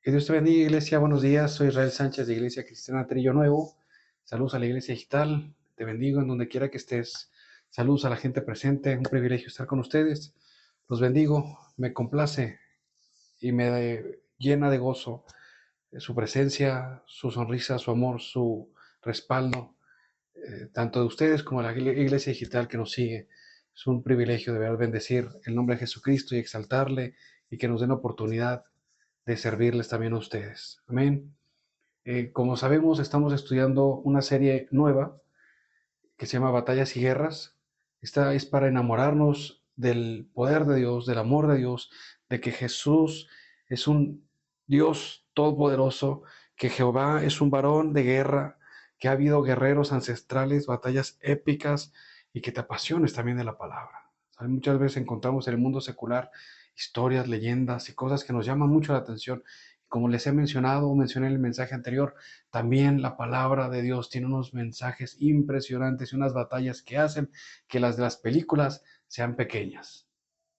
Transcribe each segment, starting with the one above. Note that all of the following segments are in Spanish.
Que Dios te bendiga, iglesia. Buenos días. Soy Israel Sánchez de Iglesia Cristiana Trillo Nuevo. Saludos a la iglesia digital. Te bendigo en donde quiera que estés. Saludos a la gente presente. Un privilegio estar con ustedes. Los bendigo. Me complace y me llena de gozo su presencia, su sonrisa, su amor, su respaldo, tanto de ustedes como de la iglesia digital que nos sigue. Es un privilegio de verdad bendecir el nombre de Jesucristo y exaltarle y que nos den la oportunidad de servirles también a ustedes. Amén. Como sabemos, estamos estudiando una serie nueva que se llama Batallas y Guerras. Esta es para enamorarnos del poder de Dios, del amor de Dios, de que Jesús es un Dios todopoderoso, que Jehová es un varón de guerra, que ha habido guerreros ancestrales, batallas épicas y que te apasiones también de la palabra. ¿Sabes? Muchas veces encontramos en el mundo secular historias, leyendas y cosas que nos llaman mucho la atención. Como les he mencionado o mencioné en el mensaje anterior, también la palabra de Dios tiene unos mensajes impresionantes y unas batallas que hacen que las de las películas sean pequeñas.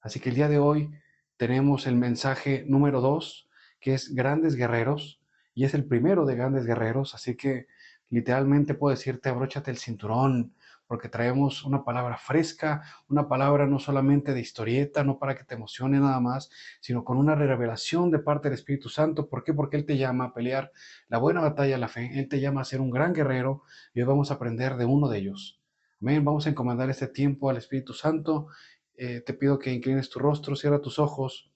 Así que el día de hoy tenemos el mensaje número 2, que es Grandes Guerreros, y es el primero de Grandes Guerreros, así que literalmente puedo decirte, abróchate el cinturón, porque traemos una palabra fresca, una palabra no solamente de historieta, no para que te emocione nada más, sino con una revelación de parte del Espíritu Santo. ¿Por qué? Porque Él te llama a pelear la buena batalla de la fe, Él te llama a ser un gran guerrero y hoy vamos a aprender de uno de ellos. Amén, vamos a encomendar este tiempo al Espíritu Santo. Te pido que inclines tu rostro, cierra tus ojos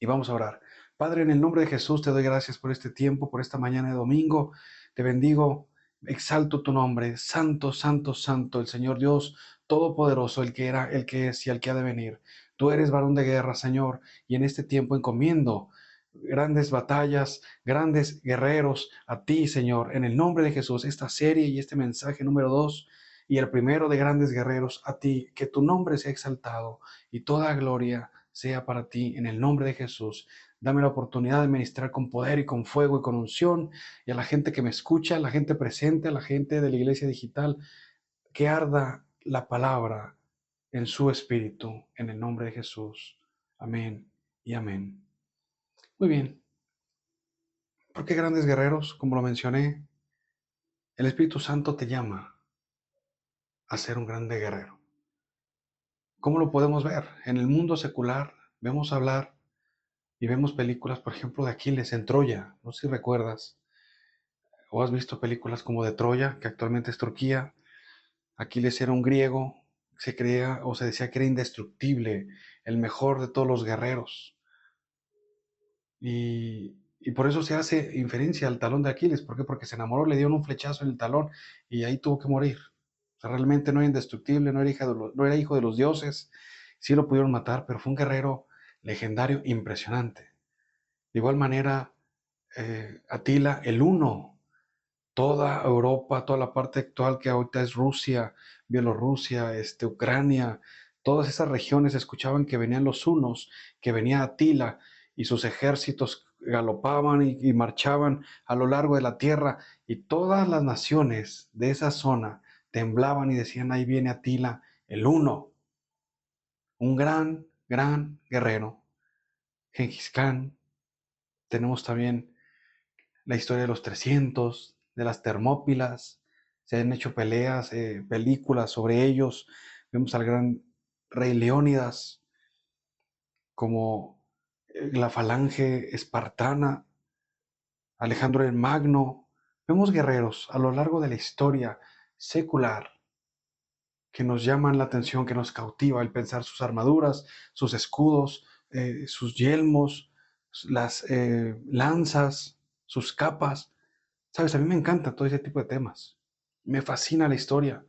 y vamos a orar. Padre, en el nombre de Jesús te doy gracias por este tiempo, por esta mañana de domingo. Te bendigo, exalto tu nombre. Santo, santo, santo, el Señor Dios Todopoderoso, el que era, el que es y el que ha de venir. Tú eres varón de guerra, Señor, y en este tiempo encomiendo grandes batallas, grandes guerreros a ti, Señor, en el nombre de Jesús. Esta serie y este mensaje número 2 y el primero de grandes guerreros a ti, que tu nombre sea exaltado y toda gloria sea para ti en el nombre de Jesús. Dame la oportunidad de ministrar con poder y con fuego y con unción, y a la gente que me escucha, a la gente presente, a la gente de la iglesia digital, que arda la palabra en su espíritu en el nombre de Jesús. Amén y amén. Muy bien. ¿Por qué grandes guerreros? Como lo mencioné, el Espíritu Santo te llama a ser un grande guerrero. ¿Cómo lo podemos ver? En el mundo secular vemos hablar y vemos películas, por ejemplo, de Aquiles en Troya. No sé si recuerdas o has visto películas como de Troya, que actualmente es Turquía. Aquiles era un griego, se creía o se decía que era indestructible, el mejor de todos los guerreros. Y por eso se hace inferencia al talón de Aquiles. ¿Por qué? Porque se enamoró, le dieron un flechazo en el talón y ahí tuvo que morir. O sea, realmente no era indestructible, no era hijo de los dioses. Sí lo pudieron matar, pero fue un guerrero legendario impresionante. De igual manera, Atila, el Uno, toda Europa, toda la parte actual que ahorita es Rusia, Bielorrusia, Ucrania, todas esas regiones escuchaban que venían los hunos, que venía Atila y sus ejércitos galopaban y marchaban a lo largo de la tierra y todas las naciones de esa zona temblaban y decían, ahí viene Atila, el Uno, un gran, gran guerrero. Gengis Khan, tenemos también la historia de los 300, de las Termópilas, se han hecho peleas, películas sobre ellos. Vemos al gran rey Leónidas como la falange espartana, Alejandro el Magno. Vemos guerreros a lo largo de la historia secular que nos llaman la atención, que nos cautiva el pensar sus armaduras, sus escudos, sus yelmos, las lanzas, sus capas. Sabes, a mí me encanta todo ese tipo de temas. Me fascina la historia.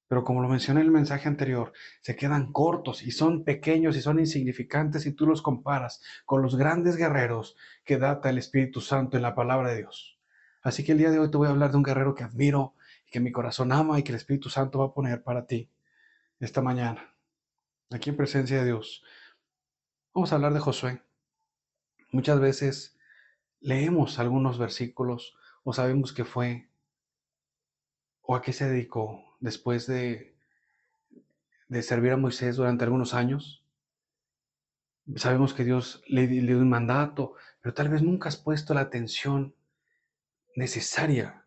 Pero como lo mencioné en el mensaje anterior, se quedan cortos y son pequeños y son insignificantes si tú los comparas con los grandes guerreros que data el Espíritu Santo en la palabra de Dios. Así que el día de hoy te voy a hablar de un guerrero que admiro y que mi corazón ama y que el Espíritu Santo va a poner para ti esta mañana, aquí en presencia de Dios. Vamos a hablar de Josué. Muchas veces leemos algunos versículos o sabemos qué fue o a qué se dedicó después de servir a Moisés durante algunos años. Sabemos que Dios le dio un mandato, pero tal vez nunca has puesto la atención necesaria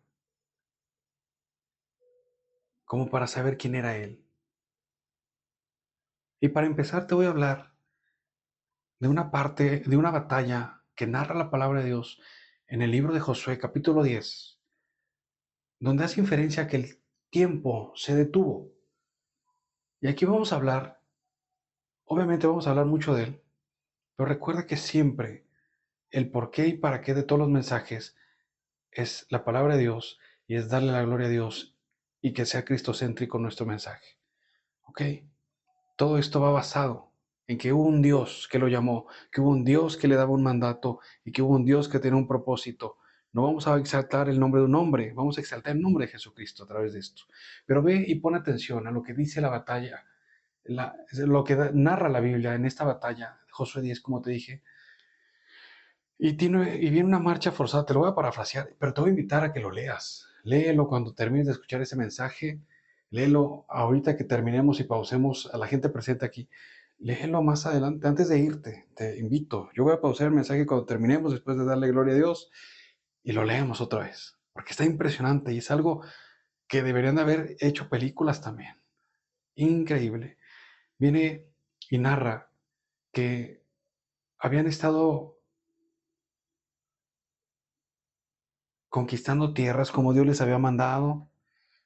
como para saber quién era Él. Y para empezar te voy a hablar de una parte, de una batalla que narra la palabra de Dios en el libro de Josué, capítulo 10, donde hace inferencia que el tiempo se detuvo. Y aquí vamos a hablar, obviamente vamos a hablar mucho de él, pero recuerda que siempre el por qué y para qué de todos los mensajes es la palabra de Dios y es darle la gloria a Dios y que sea cristocéntrico nuestro mensaje. ¿Ok? Todo esto va basado en que hubo un Dios que lo llamó, que hubo un Dios que le daba un mandato y que hubo un Dios que tenía un propósito. No vamos a exaltar el nombre de un hombre, vamos a exaltar el nombre de Jesucristo a través de esto. Pero ve y pon atención a lo que dice la batalla, lo que narra la Biblia en esta batalla, Josué 10, como te dije. Y viene una marcha forzada, te lo voy a parafrasear, pero te voy a invitar a que lo leas. Léelo cuando termines de escuchar ese mensaje, léelo ahorita que terminemos y pausemos a la gente presente aquí. Léelo más adelante, antes de irte, te invito. Yo voy a pausar el mensaje cuando terminemos, después de darle gloria a Dios, y lo leemos otra vez, porque está impresionante y es algo que deberían de haber hecho películas también. Increíble. Viene y narra que habían estado conquistando tierras como Dios les había mandado,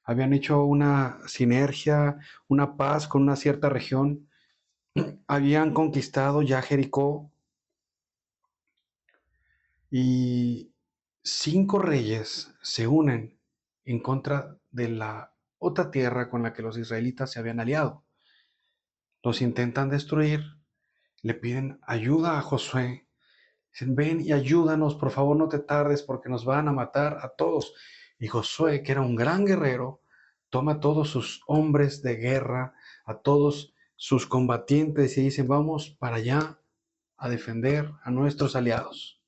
habían hecho una sinergia, una paz con una cierta región, habían conquistado ya Jericó y 5 reyes se unen en contra de la otra tierra con la que los israelitas se habían aliado. Los intentan destruir, le piden ayuda a Josué. Dicen, ven y ayúdanos, por favor no te tardes porque nos van a matar a todos. Y Josué, que era un gran guerrero, toma a todos sus hombres de guerra, a todos sus combatientes y dicen, vamos para allá a defender a nuestros aliados.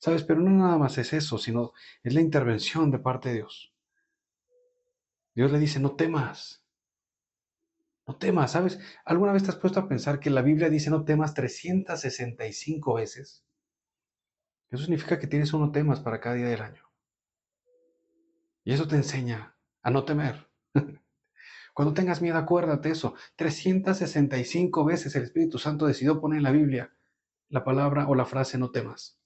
¿Sabes? Pero no nada más es eso, sino es la intervención de parte de Dios. Dios le dice, no temas, no temas, ¿sabes? ¿Alguna vez te has puesto a pensar que la Biblia dice no temas 365 veces? Eso significa que tienes uno temas para cada día del año. Y eso te enseña a no temer. Cuando tengas miedo, acuérdate eso. 365 veces el Espíritu Santo decidió poner en la Biblia la palabra o la frase no temas.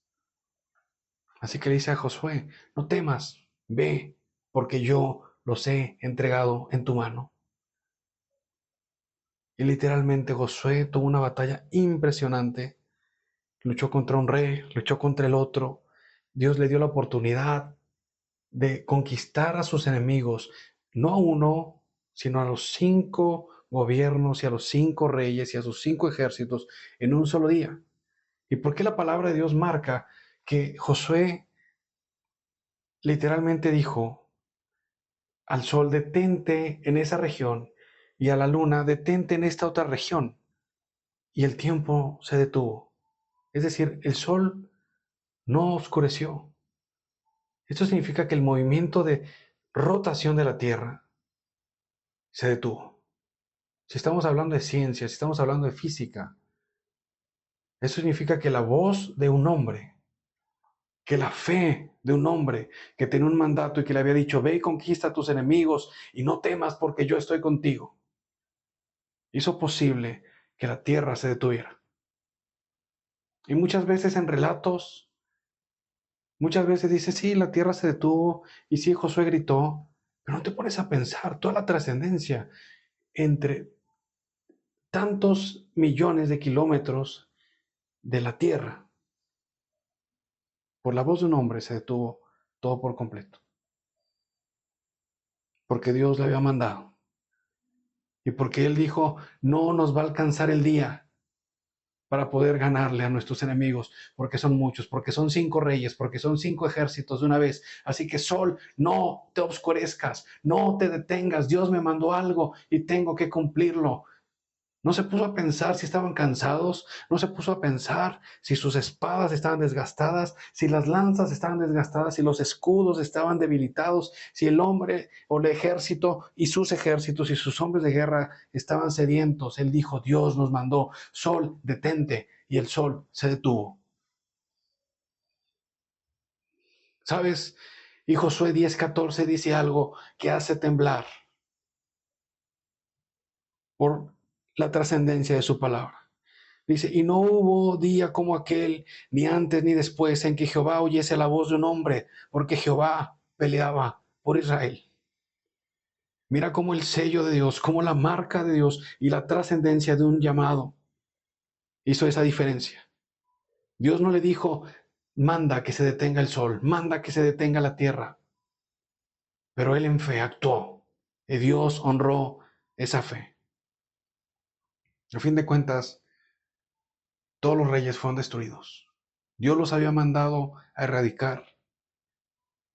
Así que le dice a Josué, no temas, ve, porque yo los he entregado en tu mano. Y literalmente Josué tuvo una batalla impresionante. Luchó contra un rey, luchó contra el otro. Dios le dio la oportunidad de conquistar a sus enemigos, no a uno, sino a los 5 gobiernos y a los 5 reyes y a sus 5 ejércitos en un solo día. ¿Y por qué la palabra de Dios marca que Josué literalmente dijo al sol, detente en esa región, y a la luna, detente en esta otra región? Y el tiempo se detuvo. Es decir, el sol no oscureció. Esto significa que el movimiento de rotación de la Tierra se detuvo. Si estamos hablando de ciencia, si estamos hablando de física, eso significa que la voz de un hombre, que la fe de un hombre que tenía un mandato y que le había dicho, ve y conquista a tus enemigos y no temas porque yo estoy contigo, hizo posible que la tierra se detuviera. Y muchas veces en relatos, muchas veces dice, sí, la tierra se detuvo y sí, Josué gritó, pero no te pones a pensar toda la trascendencia entre tantos millones de kilómetros de la tierra. Por la voz de un hombre se detuvo todo por completo, porque Dios le había mandado y porque Él dijo, no nos va a alcanzar el día para poder ganarle a nuestros enemigos, porque son muchos, porque son 5 reyes, porque son 5 ejércitos de una vez. Así que sol, no te oscurezcas, no te detengas, Dios me mandó algo y tengo que cumplirlo. No se puso a pensar si estaban cansados, no se puso a pensar si sus espadas estaban desgastadas, si las lanzas estaban desgastadas, si los escudos estaban debilitados, si el hombre o el ejército y sus ejércitos y sus hombres de guerra estaban sedientos. Él dijo, Dios nos mandó, sol, detente, y el sol se detuvo. ¿Sabes? Y Josué 10:14 dice algo que hace temblar por la trascendencia de su palabra. Dice, y no hubo día como aquel, ni antes ni después, en que Jehová oyese la voz de un hombre, porque Jehová peleaba por Israel. Mira cómo el sello de Dios, cómo la marca de Dios y la trascendencia de un llamado hizo esa diferencia. Dios no le dijo, manda que se detenga el sol, manda que se detenga la tierra, pero él en fe actuó y Dios honró esa fe. A fin de cuentas, todos los reyes fueron destruidos. Dios los había mandado a erradicar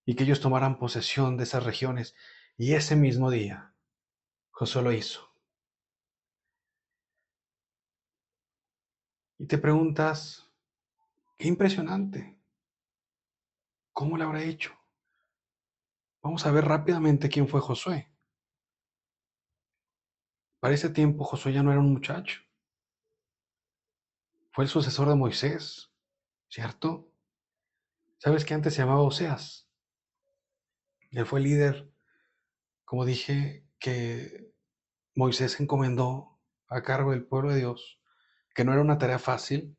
y que ellos tomaran posesión de esas regiones. Y ese mismo día, Josué lo hizo. Y te preguntas, qué impresionante, ¿cómo lo habrá hecho? Vamos a ver rápidamente quién fue Josué. Para ese tiempo Josué ya no era un muchacho, fue el sucesor de Moisés, ¿cierto? ¿Sabes que antes se llamaba Oseas? Él fue líder, como dije, que Moisés encomendó a cargo del pueblo de Dios, que no era una tarea fácil.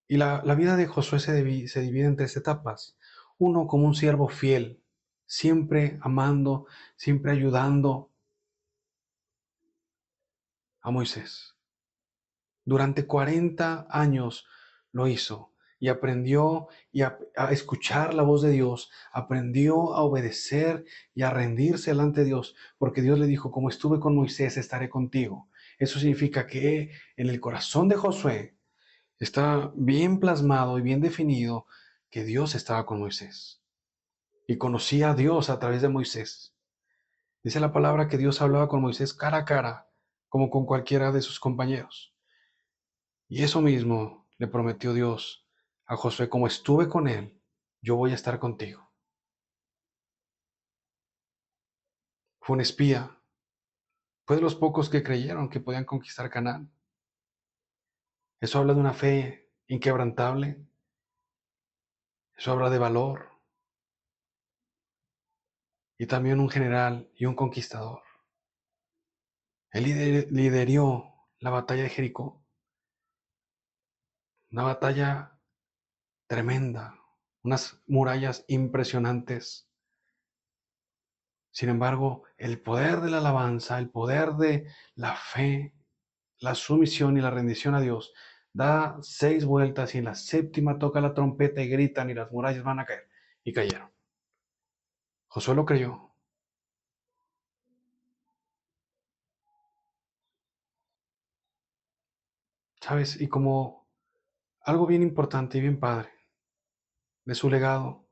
Y la vida de Josué se divide en tres etapas. Uno como un siervo fiel, siempre amando, siempre ayudando a Moisés. Durante 40 años lo hizo y aprendió a escuchar la voz de Dios, aprendió a obedecer y a rendirse delante de Dios, porque Dios le dijo, como estuve con Moisés, estaré contigo. Eso significa que en el corazón de Josué está bien plasmado y bien definido que Dios estaba con Moisés y conocía a Dios a través de Moisés. Dice la palabra que Dios hablaba con Moisés cara a cara, como con cualquiera de sus compañeros. Y eso mismo le prometió Dios a Josué, como estuve con él, yo voy a estar contigo. Fue un espía, fue de los pocos que creyeron que podían conquistar Canaán. Eso habla de una fe inquebrantable, eso habla de valor y también un general y un conquistador. Él lideró la batalla de Jericó, una batalla tremenda, unas murallas impresionantes. Sin embargo, el poder de la alabanza, el poder de la fe, la sumisión y la rendición a Dios, da 6 vueltas y en la séptima toca la trompeta y gritan y las murallas van a caer. Y cayeron. Josué lo creyó. ¿Sabes? Y como algo bien importante y bien padre de su legado,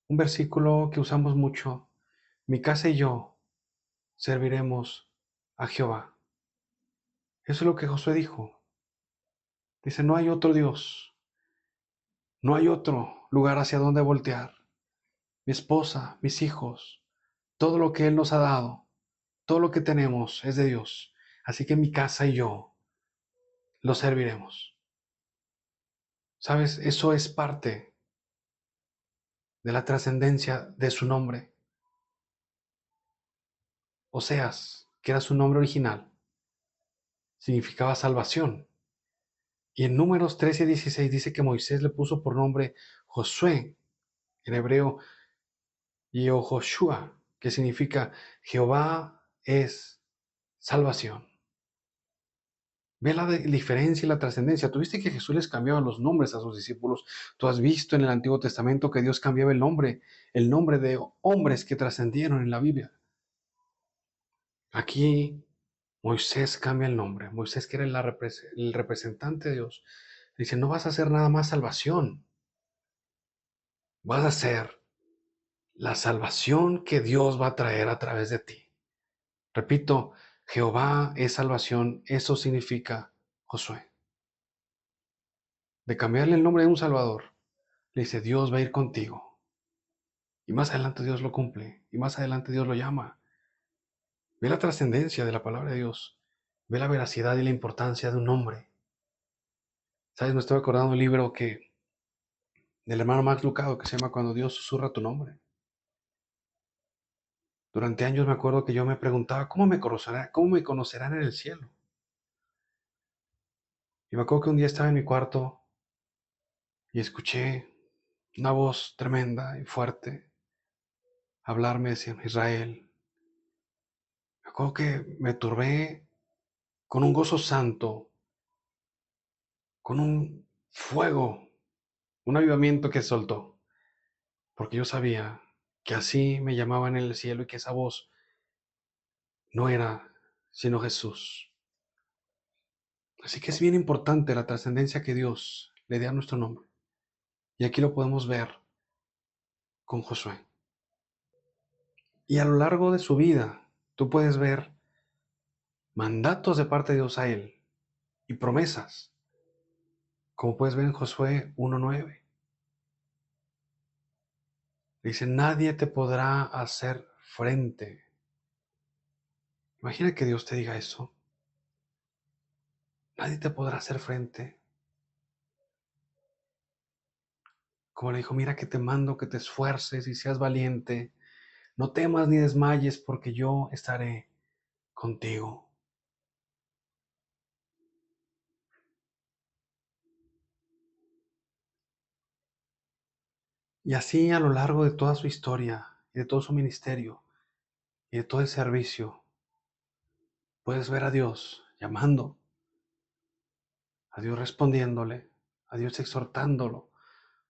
un versículo que usamos mucho, mi casa y yo serviremos a Jehová. Eso es lo que Josué dijo. Dice, no hay otro Dios, no hay otro lugar hacia donde voltear. Mi esposa, mis hijos, todo lo que Él nos ha dado, todo lo que tenemos es de Dios. Así que mi casa y yo lo serviremos. ¿Sabes? Eso es parte de la trascendencia de su nombre. Oseas, que era su nombre original, significaba salvación. Y en Números 13:16 dice que Moisés le puso por nombre Josué, en hebreo Yehoshua, que significa Jehová es salvación. Ve la diferencia y la trascendencia. Tuviste que Jesús les cambiaba los nombres a sus discípulos. Tú has visto en el Antiguo Testamento que Dios cambiaba el nombre de hombres que trascendieron en la Biblia. Aquí Moisés cambia el nombre. Moisés, que era el representante de Dios, dice, no vas a hacer nada más salvación. Vas a ser la salvación que Dios va a traer a través de ti. Repito, Jehová es salvación, eso significa Josué. De cambiarle el nombre de un Salvador, le dice, Dios va a ir contigo. Y más adelante Dios lo cumple, y más adelante Dios lo llama. Ve la trascendencia de la palabra de Dios, ve la veracidad y la importancia de un nombre. ¿Sabes? Me estoy acordando de un libro del hermano Max Lucado que se llama Cuando Dios susurra tu nombre. Durante años me acuerdo que yo me preguntaba, cómo me conocerán en el cielo? Y me acuerdo que un día estaba en mi cuarto y escuché una voz tremenda y fuerte hablarme, decía, Israel. Me acuerdo que me turbé con un gozo santo, con un fuego, un avivamiento que soltó, porque yo sabía que así me llamaban en el cielo y que esa voz no era sino Jesús. Así que es bien importante la trascendencia que Dios le dé a nuestro nombre. Y aquí lo podemos ver con Josué. Y a lo largo de su vida, tú puedes ver mandatos de parte de Dios a él y promesas, como puedes ver en Josué 1:9. Dice, nadie te podrá hacer frente. Imagina que Dios te diga eso. Nadie te podrá hacer frente. Como le dijo, mira que te mando que te esfuerces y seas valiente. No temas ni desmayes porque yo estaré contigo. Y así a lo largo de toda su historia y de todo su ministerio y de todo el servicio, puedes ver a Dios llamando, a Dios respondiéndole, a Dios exhortándolo.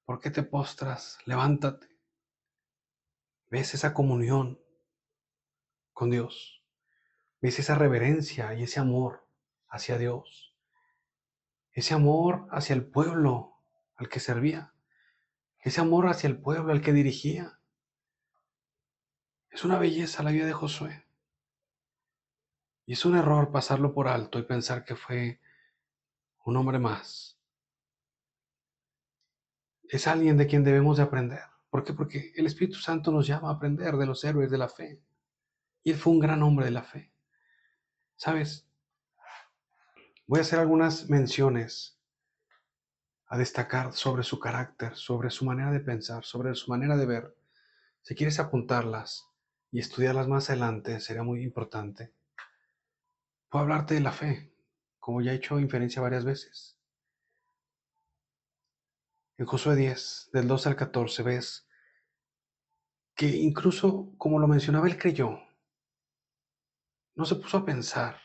¿Por qué te postras? Levántate. ¿Ves esa comunión con Dios? ¿Ves esa reverencia y ese amor hacia Dios? Ese amor hacia el pueblo al que servía. Ese amor hacia el pueblo al que dirigía. Es una belleza la vida de Josué. Y es un error pasarlo por alto y pensar que fue un hombre más. Es alguien de quien debemos de aprender. ¿Por qué? Porque el Espíritu Santo nos llama a aprender de los héroes de la fe. Y él fue un gran hombre de la fe. ¿Sabes? Voy a hacer algunas menciones a destacar sobre su carácter, sobre su manera de pensar, sobre su manera de ver. Si quieres apuntarlas y estudiarlas más adelante, sería muy importante. Puedo hablarte de la fe, como ya he hecho inferencia varias veces. En Josué 10, del 2 al 14, ves que incluso, como lo mencionaba, él creyó. No se puso a pensar.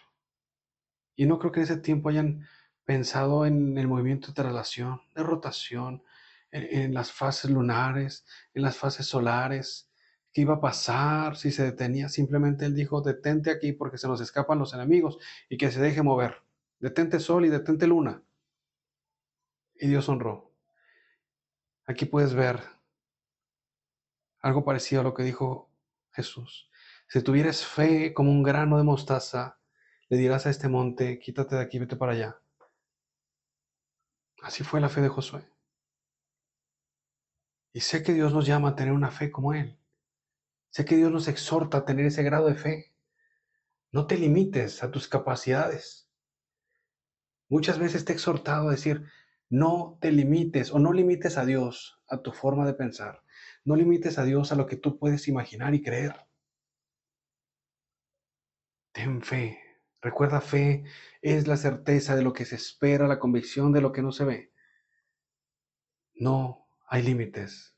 Y no creo que en ese tiempo hayan pensado en el movimiento de traslación, de rotación, en las fases lunares, en las fases solares, qué iba a pasar si se detenía. Simplemente él dijo, detente aquí porque se nos escapan los enemigos y que se deje mover. Detente sol y detente luna. Y Dios honró. Aquí puedes ver algo parecido a lo que dijo Jesús. Si tuvieras fe como un grano de mostaza, le dirás a este monte, quítate de aquí, vete para allá. Así fue la fe de Josué. Y sé que Dios nos llama a tener una fe como Él. Sé que Dios nos exhorta a tener ese grado de fe. No te limites a tus capacidades. Muchas veces te he exhortado a decir, no te limites o no limites a Dios a tu forma de pensar. No limites a Dios a lo que tú puedes imaginar y creer. Ten fe. Recuerda, fe es la certeza de lo que se espera, la convicción de lo que no se ve. No hay límites.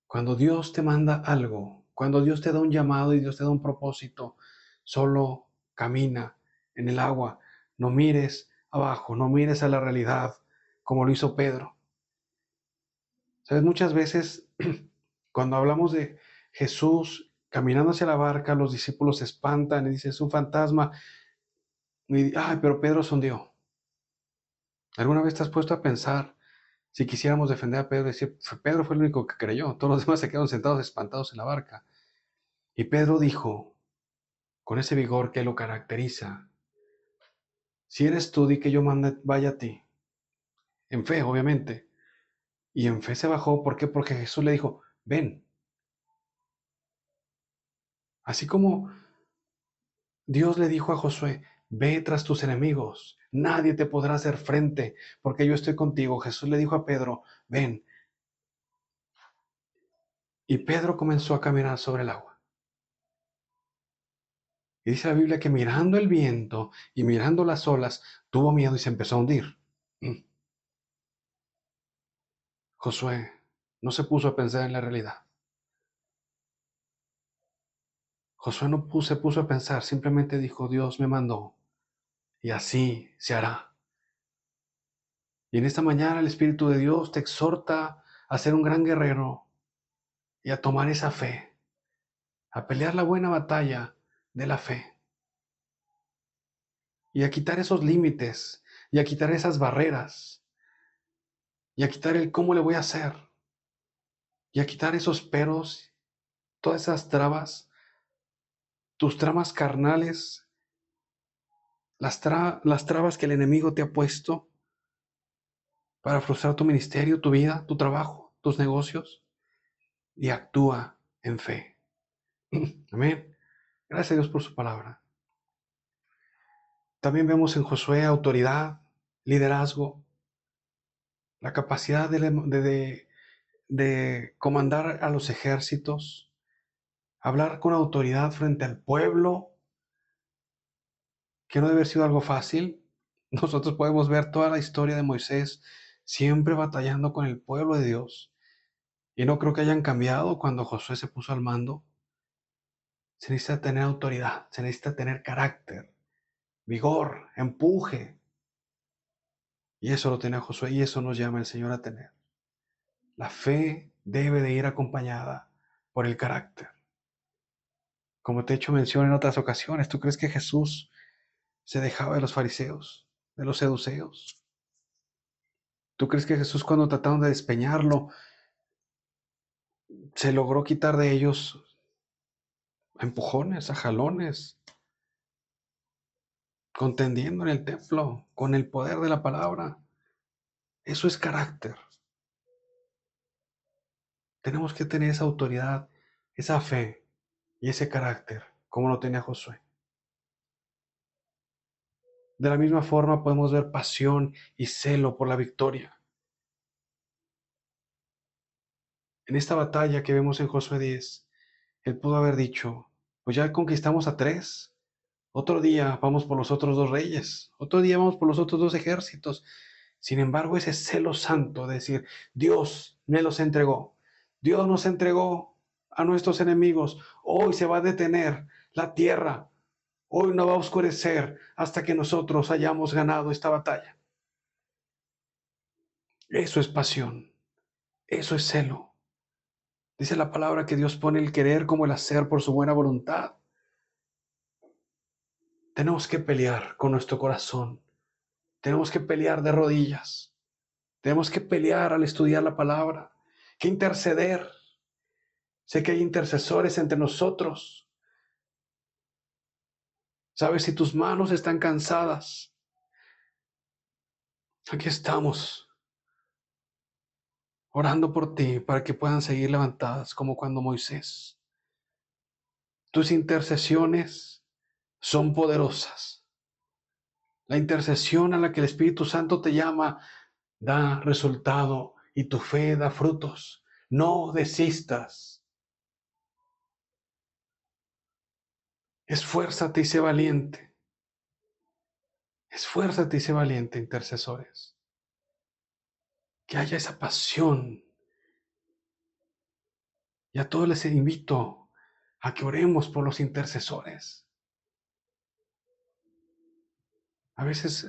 Cuando Dios te manda algo, cuando Dios te da un llamado y Dios te da un propósito, solo camina en el agua. No mires abajo, no mires a la realidad como lo hizo Pedro. ¿Sabes? Muchas veces cuando hablamos de Jesús caminando hacia la barca, los discípulos se espantan y dicen, es un fantasma. Y, ay, pero Pedro se hundió. ¿Alguna vez te has puesto a pensar Si quisiéramos defender a Pedro, decir, Pedro fue el único que creyó, todos los demás se quedaron sentados espantados en la barca. Y Pedro dijo, con ese vigor que lo caracteriza, si eres tú, di que yo vaya a ti. En fe, obviamente. Y en fe se bajó, ¿por qué? Porque Jesús le dijo, ven. Así como Dios le dijo a Josué, ve tras tus enemigos, nadie te podrá hacer frente, porque yo estoy contigo. Jesús le dijo a Pedro, ven. Y Pedro comenzó a caminar sobre el agua. Y dice la Biblia que mirando el viento y mirando las olas, tuvo miedo y se empezó a hundir. Josué no se puso a pensar en la realidad. Josué no se puso a pensar, simplemente dijo, Dios me mandó y así se hará. Y en esta mañana el Espíritu de Dios te exhorta a ser un gran guerrero y a tomar esa fe, a pelear la buena batalla de la fe y a quitar esos límites y a quitar esas barreras y a quitar el cómo le voy a hacer y a quitar esos peros, todas esas trabas, tus tramas carnales, las trabas que el enemigo te ha puesto para frustrar tu ministerio, tu vida, tu trabajo, tus negocios, y actúa en fe. Amén. Gracias a Dios por su palabra. También vemos en Josué autoridad, liderazgo, la capacidad de comandar a los ejércitos, hablar con autoridad frente al pueblo, que no debe haber sido algo fácil. Nosotros podemos ver toda la historia de Moisés siempre batallando con el pueblo de Dios. Y no creo que hayan cambiado cuando Josué se puso al mando. Se necesita tener autoridad, se necesita tener carácter, vigor, empuje. Y eso lo tenía Josué y eso nos llama el Señor a tener. La fe debe de ir acompañada por el carácter. Como te he hecho mención en otras ocasiones, ¿tú crees que Jesús se dejaba de los fariseos, de los seduceos? ¿Tú crees que Jesús, cuando trataron de despeñarlo, se logró quitar de ellos a empujones, a jalones, contendiendo en el templo con el poder de la palabra? Eso es carácter. Tenemos que tener esa autoridad, esa fe y ese carácter, como lo tenía Josué. De la misma forma podemos ver pasión y celo por la victoria. En esta batalla que vemos en Josué 10, él pudo haber dicho, pues ya conquistamos a 3, otro día vamos por los otros 2 reyes, otro día vamos por los otros 2 ejércitos. Sin embargo, ese celo santo de decir, Dios me los entregó, Dios nos entregó a nuestros enemigos, hoy se va a detener la tierra, hoy no va a oscurecer hasta que nosotros hayamos ganado esta batalla. Eso es pasión, eso es celo. Dice la palabra que Dios pone el querer como el hacer por su buena voluntad. Tenemos que pelear con nuestro corazón. Tenemos que pelear de rodillas. Tenemos que pelear al estudiar la palabra. Que interceder. Sé que hay intercesores entre nosotros. Sabes, si tus manos están cansadas, aquí estamos orando por ti para que puedan seguir levantadas como cuando Moisés. Tus intercesiones son poderosas. La intercesión a la que el Espíritu Santo te llama da resultado y tu fe da frutos. No desistas. Esfuérzate y sé valiente. Esfuérzate y sé valiente, intercesores. Que haya esa pasión. Y a todos les invito a que oremos por los intercesores. A veces,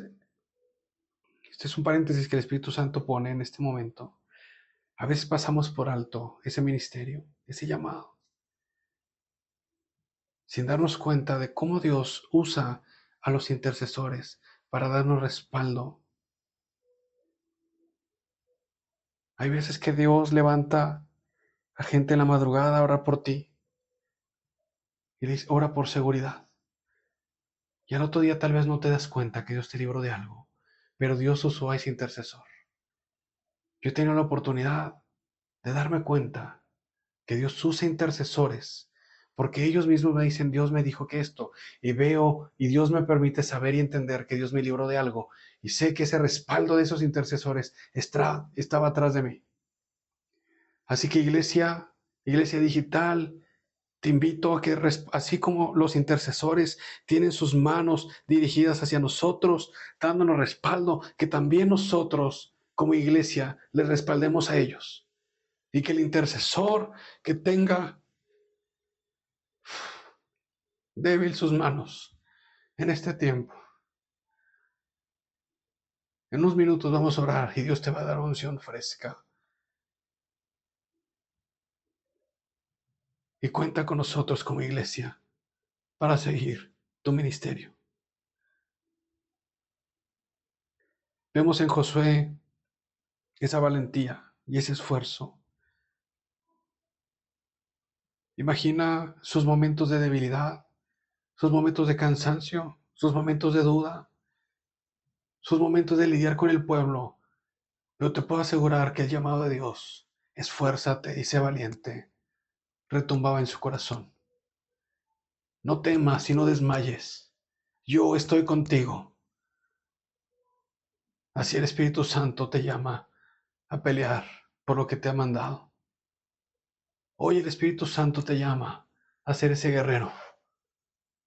este es un paréntesis que el Espíritu Santo pone en este momento. A veces pasamos por alto ese ministerio, ese llamado, sin darnos cuenta de cómo Dios usa a los intercesores para darnos respaldo, Hay veces que Dios levanta a gente en la madrugada a orar por ti y dice, ora por seguridad. Y al otro día tal vez no te das cuenta que Dios te libró de algo, pero Dios usó a ese intercesor. Yo he tenido la oportunidad de darme cuenta que Dios usa intercesores, porque ellos mismos me dicen, Dios me dijo que esto, y veo, y Dios me permite saber y entender que Dios me libró de algo, y sé que ese respaldo de esos intercesores estaba atrás de mí. Así que iglesia digital, te invito a que, así como los intercesores tienen sus manos dirigidas hacia nosotros, dándonos respaldo, que también nosotros, como iglesia, les respaldemos a ellos. Y que el intercesor que tenga débil sus manos en este tiempo, en unos minutos vamos a orar y Dios te va a dar unción fresca. Y cuenta con nosotros como iglesia para seguir tu ministerio. Vemos en Josué esa valentía y ese esfuerzo. Imagina sus momentos de debilidad, sus momentos de cansancio, sus momentos de duda, sus momentos de lidiar con el pueblo. Pero te puedo asegurar que el llamado de Dios, esfuérzate y sé valiente, retumbaba en su corazón. No temas y no desmayes. Yo estoy contigo. Así el Espíritu Santo te llama a pelear por lo que te ha mandado. Hoy el Espíritu Santo te llama a ser ese guerrero.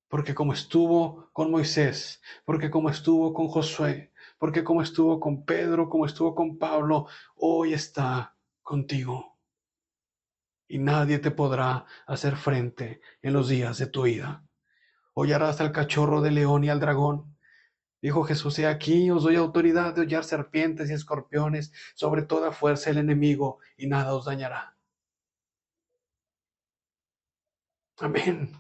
Porque como estuvo con Moisés, porque como estuvo con Josué, porque como estuvo con Pedro, como estuvo con Pablo, hoy está contigo. Y nadie te podrá hacer frente en los días de tu vida. Hollarás al cachorro de león y al dragón. Dijo Jesús, he aquí os doy autoridad de hollar serpientes y escorpiones sobre toda fuerza del enemigo y nada os dañará. Amén.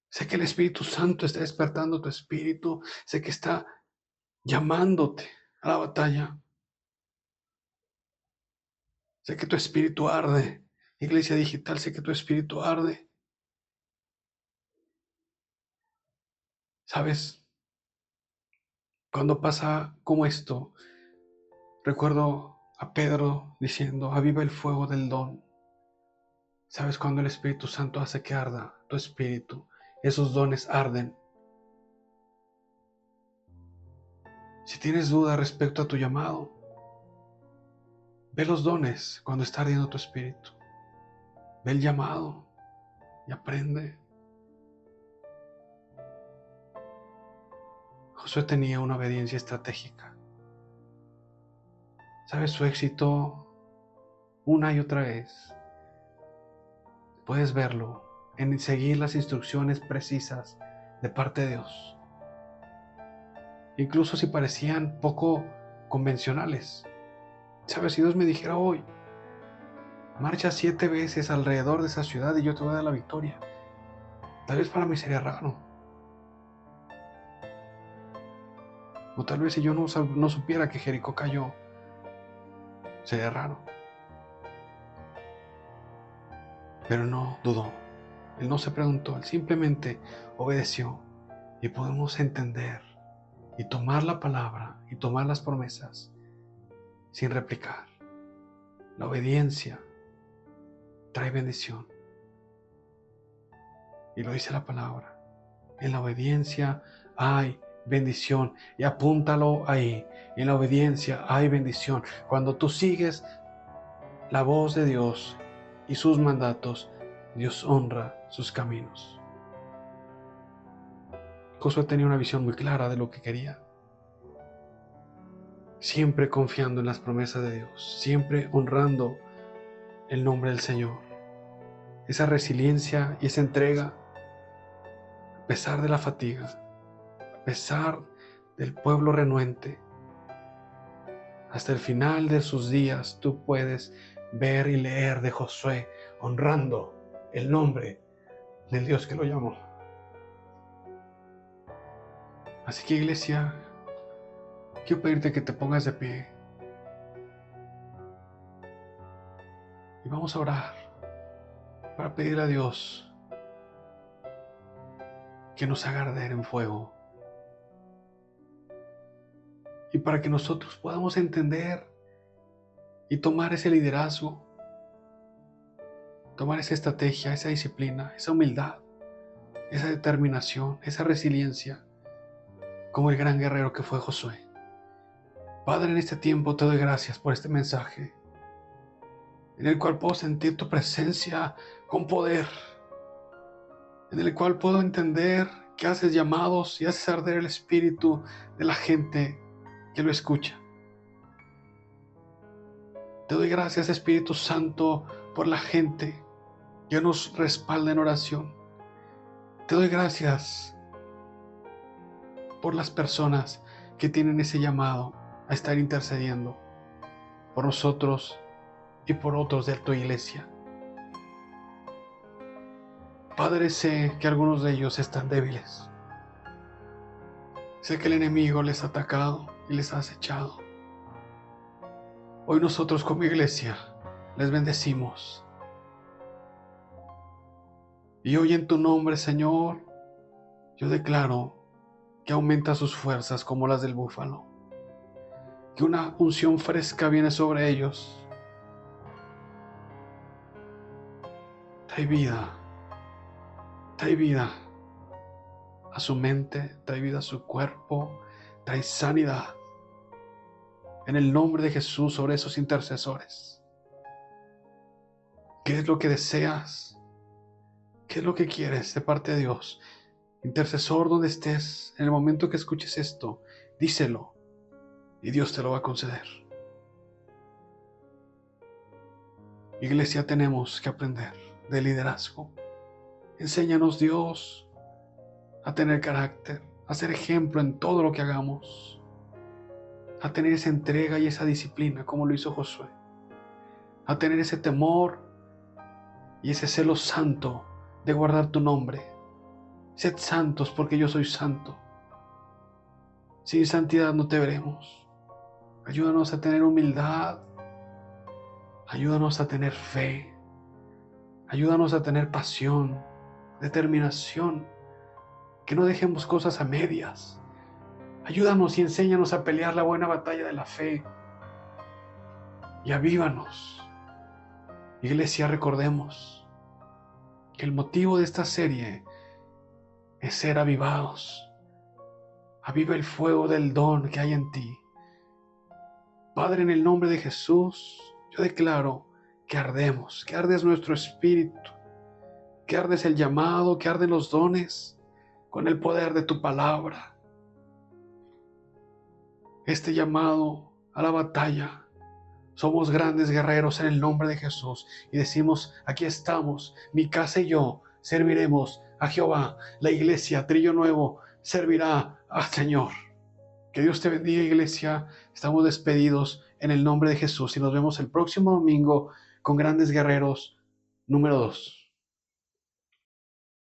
Sé que el Espíritu Santo está despertando tu espíritu. Sé que está llamándote a la batalla. Sé que tu espíritu arde. Iglesia digital, sé que tu espíritu arde. ¿Sabes? Cuando pasa como esto, recuerdo a Pedro diciendo, aviva el fuego del don. ¿Sabes cuando el Espíritu Santo hace que arda tu espíritu? Esos dones arden. Si tienes duda respecto a tu llamado, ve los dones cuando está ardiendo tu espíritu. Ve el llamado y aprende. Josué tenía una obediencia estratégica. ¿Sabes? Su éxito una y otra vez. Puedes verlo en seguir las instrucciones precisas de parte de Dios. Incluso si parecían poco convencionales. ¿Sabes? Si Dios me dijera hoy, marcha 7 veces alrededor de esa ciudad y yo te voy a dar la victoria. Tal vez para mí sería raro. O tal vez si yo no supiera que Jericó cayó, sería raro. Pero no dudó. Él no se preguntó, él simplemente obedeció. Y podemos entender y tomar la palabra y tomar las promesas sin replicar. La obediencia trae bendición. Y lo dice la palabra. En la obediencia hay bendición. Y apúntalo ahí. En la obediencia hay bendición. Cuando tú sigues la voz de Dios y sus mandatos, Dios honra sus caminos. Josué tenía una visión muy clara de lo que quería. Siempre confiando en las promesas de Dios. Siempre honrando el nombre del Señor. Esa resiliencia y esa entrega, a pesar de la fatiga, a pesar del pueblo renuente, hasta el final de sus días tú puedes ver y leer de Josué honrando el nombre del Dios que lo llamó. Así que iglesia, quiero pedirte que te pongas de pie. Vamos a orar para pedirle a Dios que nos haga arder en fuego y para que nosotros podamos entender y tomar ese liderazgo, tomar esa estrategia, esa disciplina, esa humildad, esa determinación, esa resiliencia, como el gran guerrero que fue Josué. Padre, en este tiempo te doy gracias por este mensaje, en el cual puedo sentir tu presencia con poder, en el cual puedo entender que haces llamados y haces arder el espíritu de la gente que lo escucha. Te doy gracias, Espíritu Santo, por la gente que nos respalda en oración. Te doy gracias por las personas que tienen ese llamado a estar intercediendo por nosotros y por otros de tu iglesia. Padre, sé que algunos de ellos están débiles. Sé que el enemigo les ha atacado y les ha acechado. Hoy nosotros como iglesia les bendecimos. Y hoy en tu nombre, Señor, yo declaro que aumenta sus fuerzas como las del búfalo. Que una unción fresca viene sobre ellos. Trae vida a su mente, trae vida a su cuerpo, trae sanidad. En el nombre de Jesús sobre esos intercesores. ¿Qué es lo que deseas? ¿Qué es lo que quieres de parte de Dios? Intercesor, donde estés, en el momento que escuches esto, díselo y Dios te lo va a conceder. Iglesia, tenemos que aprender de liderazgo. Enséñanos, Dios, a tener carácter, a ser ejemplo en todo lo que hagamos, a tener esa entrega y esa disciplina como lo hizo Josué, a tener ese temor y ese celo santo de guardar tu nombre. Sed santos porque yo soy santo. Sin santidad no te veremos. Ayúdanos a tener humildad. Ayúdanos a tener fe. Ayúdanos a tener pasión, determinación. Que no dejemos cosas a medias. Ayúdanos y enséñanos a pelear la buena batalla de la fe. Y avívanos. Iglesia, recordemos que el motivo de esta serie es ser avivados. Aviva el fuego del don que hay en ti. Padre, en el nombre de Jesús, yo declaro que ardemos, que ardes nuestro espíritu, que ardes el llamado, que arden los dones con el poder de tu palabra. Este llamado a la batalla, somos grandes guerreros en el nombre de Jesús y decimos, aquí estamos, mi casa y yo serviremos a Jehová. La iglesia, Trillo Nuevo, servirá al Señor. Que Dios te bendiga, iglesia. Estamos despedidos en el nombre de Jesús y nos vemos el próximo domingo con Grandes Guerreros número 2.